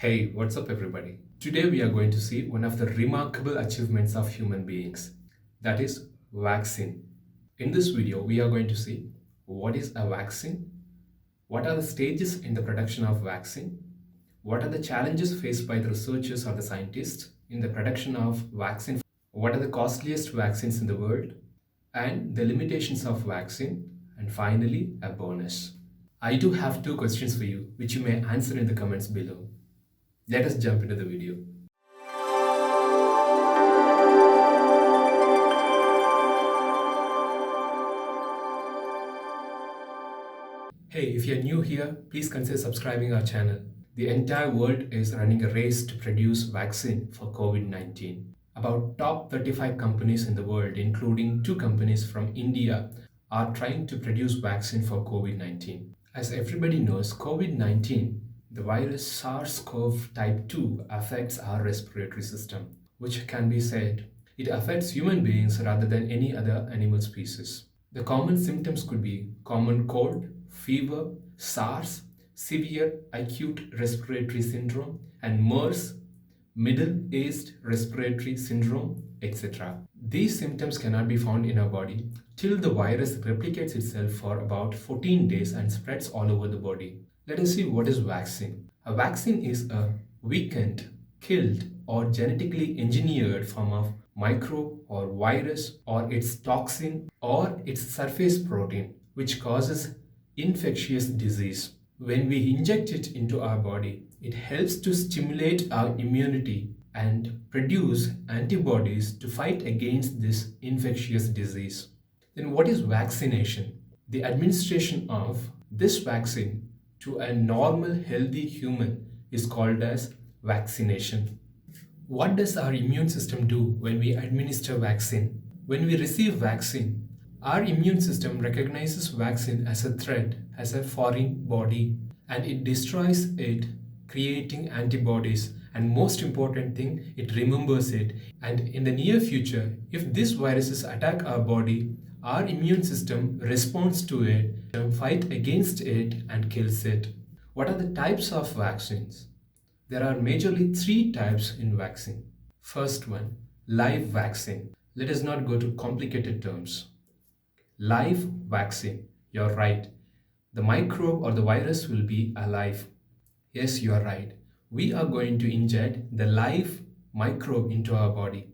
Hey, what's up, everybody? Today we are going to see one of the remarkable achievements of human beings, that is, vaccine. In this video, we are going to see what is a vaccine, what are the stages in the production of vaccine, what are the challenges faced by the researchers or the scientists in the production of vaccine, what are the costliest vaccines in the world, and the limitations of vaccine, and finally, a bonus. I do have two questions for you, which you may answer in the comments below. Let us jump into the video. Hey, if you're new here, please consider subscribing our channel. The entire world is running a race to produce vaccine for COVID-19. About top 35 companies in the world, including two companies from India, are trying to produce vaccine for COVID-19. As everybody knows, COVID-19, the virus SARS-CoV type 2 affects our respiratory system, which can be said it affects human beings rather than any other animal species. The common symptoms could be common cold, fever, SARS, severe acute respiratory syndrome, and MERS, middle-aged respiratory syndrome, etc. These symptoms cannot be found in our body till the virus replicates itself for about 14 days and spreads all over the body. Let us see what is vaccine. A vaccine is a weakened, killed, or genetically engineered form of microbe or virus or its toxin or its surface protein which causes infectious disease. When we inject it into our body, it helps to stimulate our immunity and produce antibodies to fight against this infectious disease. Then, what is vaccination? The administration of this vaccine to a normal, healthy human is called as vaccination. What does our immune system do when we administer vaccine? When we receive vaccine, our immune system recognizes vaccine as a threat, as a foreign body, and it destroys it, creating antibodies. And most important thing, it remembers it. And in the near future, if these viruses attack our body, our immune system responds to it, fight against it, and kills it. What are the types of vaccines? There are majorly three types in vaccine. First one, live vaccine. Let us not go to complicated terms. Live vaccine. You're right. The microbe or the virus will be alive. Yes, you are right. We are going to inject the live microbe into our body.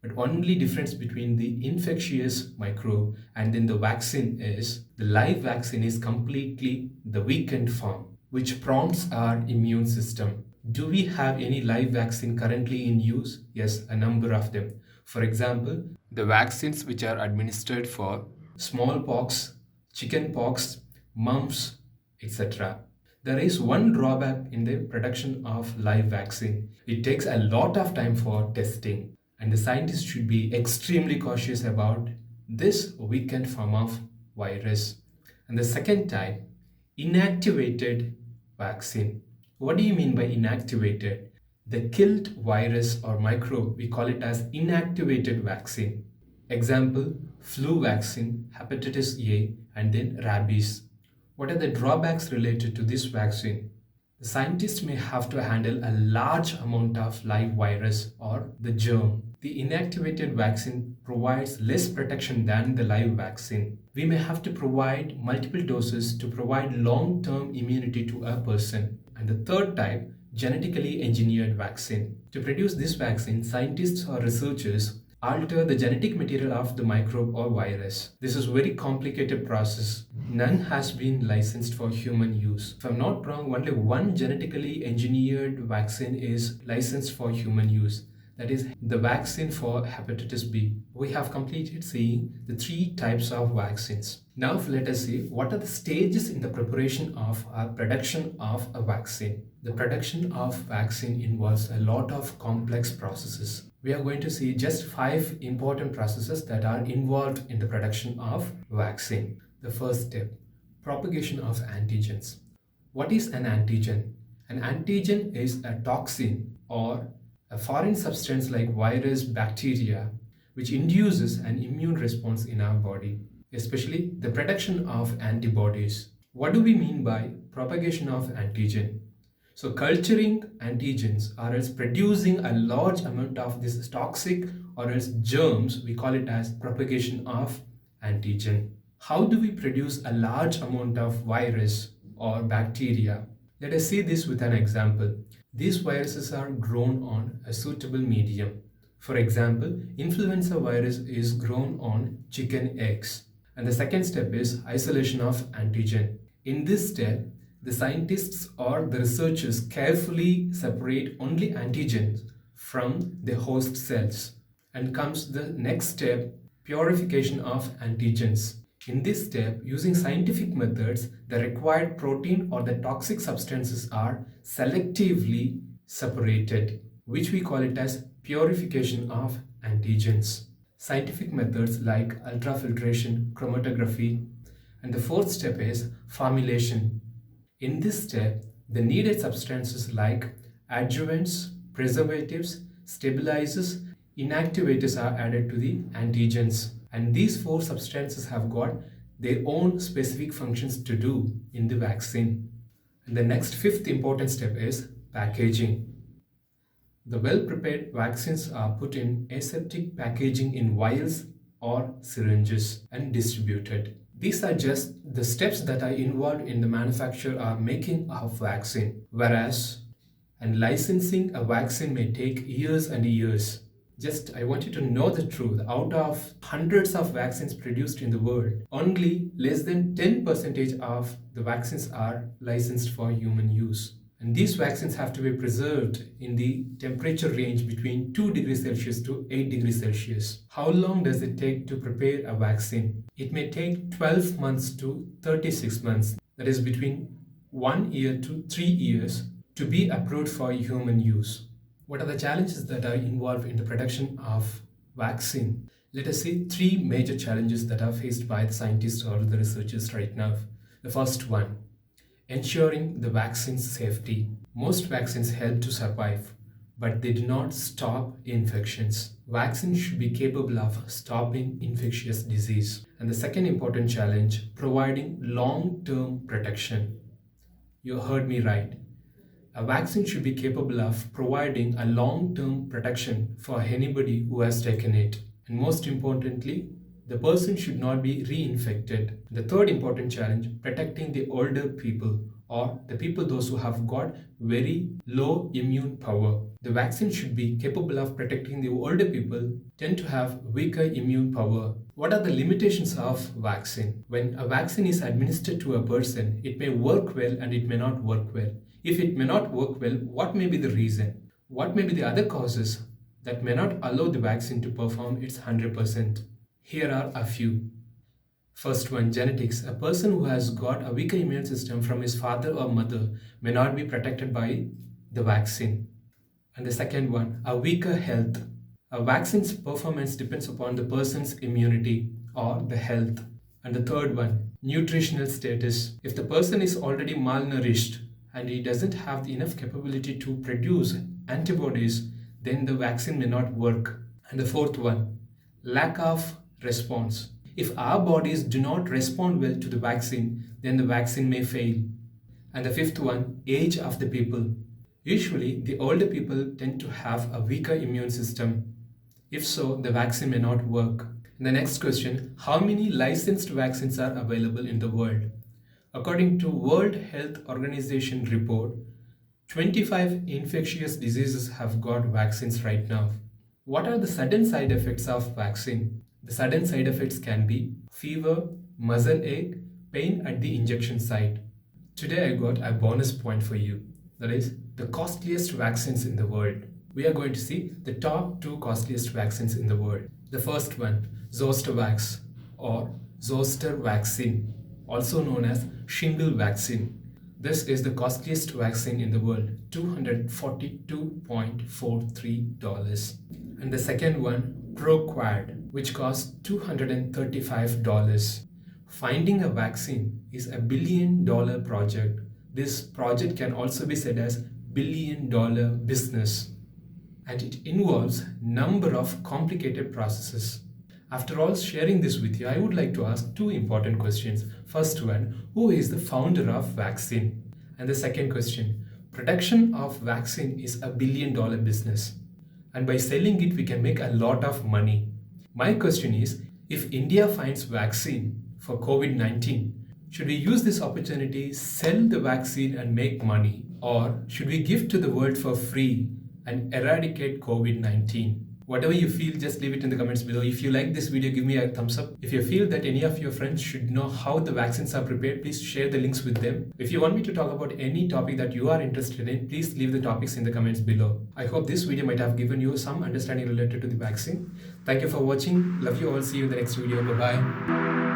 But only difference between the infectious microbe and then the vaccine is the live vaccine is completely the weakened form, which prompts our immune system. Do we have any live vaccine currently in use? Yes, a number of them. For example, the vaccines which are administered for smallpox, chickenpox, mumps, etc. There is one drawback in the production of live vaccine. It takes a lot of time for testing, and the scientists should be extremely cautious about this weakened form of virus. And the second type, inactivated vaccine. What do you mean by inactivated? The killed virus or microbe, we call it as inactivated vaccine. Example, flu vaccine, hepatitis A, and then rabies. What are the drawbacks related to this vaccine? The scientists may have to handle a large amount of live virus or the germ. The inactivated vaccine provides less protection than the live vaccine. We may have to provide multiple doses to provide long-term immunity to a person. And the third type, genetically engineered vaccine. To produce this vaccine, scientists or researchers alter the genetic material of the microbe or virus. This is a very complicated process. None has been licensed for human use. If I'm not wrong, only one genetically engineered vaccine is licensed for human use. That is the vaccine for hepatitis B. We have completed seeing the three types of vaccines. Now let us see what are the stages in the preparation of our production of a vaccine. The production of vaccine involves a lot of complex processes. We are going to see just 5 important processes that are involved in the production of vaccine. The first step, propagation of antigens. What is an antigen? An antigen is a toxin or a foreign substance like virus, bacteria, which induces an immune response in our body, especially the production of antibodies. What do we mean by propagation of antigen? So culturing antigens or else producing a large amount of this toxic or else germs, we call it as propagation of antigen. How do we produce a large amount of virus or bacteria? Let us see this with an example. These viruses are grown on a suitable medium. For example, influenza virus is grown on chicken eggs. And the second step is isolation of antigen. In this step, the scientists or the researchers carefully separate only antigens from the host cells. And comes the next step, purification of antigens. In this step, using scientific methods, the required protein or the toxic substances are selectively separated, which we call it as purification of antigens. Scientific methods like ultrafiltration, chromatography, and the fourth step is formulation. In this step, the needed substances like adjuvants, preservatives, stabilizers, inactivators are added to the antigens. And these four substances have got their own specific functions to do in the vaccine. And the next fifth important step is packaging. The well-prepared vaccines are put in aseptic packaging in vials or syringes and distributed. These are just the steps that are involved in the manufacture or making of vaccine, whereas and licensing a vaccine may take years and years. Just I want you to know the truth. Out of hundreds of vaccines produced in the world, only less than 10% of the vaccines are licensed for human use. And these vaccines have to be preserved in the temperature range between 2 degrees Celsius to 8 degrees Celsius. How long does it take to prepare a vaccine? It may take 12 months to 36 months. That is between 1 year to 3 years to be approved for human use. What are the challenges that are involved in the production of vaccine? Let us see three major challenges that are faced by the scientists or the researchers right now. The first one, ensuring the vaccine's safety. Most vaccines help to survive, but they do not stop infections. Vaccines should be capable of stopping infectious disease. And the second important challenge, providing long-term protection. You heard me right. A vaccine should be capable of providing a long-term protection for anybody who has taken it. And most importantly, the person should not be reinfected. The third important challenge, protecting the older people or the people those who have got very low immune power. The vaccine should be capable of protecting the older people tend to have weaker immune power. What are the limitations of vaccine? When a vaccine is administered to a person, it may work well and it may not work well. If it may not work well, what may be the reason? What may be the other causes that may not allow the vaccine to perform its 100%? Here are a few. First one, genetics. A person who has got a weaker immune system from his father or mother may not be protected by the vaccine. And the second one, a weaker health. A vaccine's performance depends upon the person's immunity or the health. And the third one, nutritional status. If the person is already malnourished and he doesn't have enough capability to produce antibodies, then the vaccine may not work. And the fourth one, lack of response. If our bodies do not respond well to the vaccine, then the vaccine may fail. And the fifth one, age of the people. Usually, the older people tend to have a weaker immune system. If so, the vaccine may not work. And the next question, how many licensed vaccines are available in the world? According to World Health Organization report, 25 infectious diseases have got vaccines right now. What are the sudden side effects of vaccine? The sudden side effects can be fever, muscle ache, pain at the injection site. Today I got a bonus point for you. That is the costliest vaccines in the world. We are going to see the top 2 costliest vaccines in the world. The first one, Zostavax or Zoster vaccine, also known as shingle vaccine. This is the costliest vaccine in the world, $242.43. And the second one, ProQuad, which costs $235. Finding a vaccine is a $1 billion project. This project can also be said as $1 billion business, and it involves number of complicated processes. After all sharing this with you, I would like to ask 2 important questions. First one, who is the founder of vaccine? And the second question, Production of vaccine is $1 billion business, and by selling it we can make a lot of money. My question is, if India finds vaccine for COVID-19, should we use this opportunity, sell the vaccine and make money, or should we give to the world for free and eradicate COVID-19? Whatever you feel, just leave it in the comments below. If you like this video, give me a thumbs up. If you feel that any of your friends should know how the vaccines are prepared, please share the links with them. If you want me to talk about any topic that you are interested in, please leave the topics in the comments below. I hope this video might have given you some understanding related to the vaccine. Thank you for watching. Love you all. See you in the next video. Bye-bye.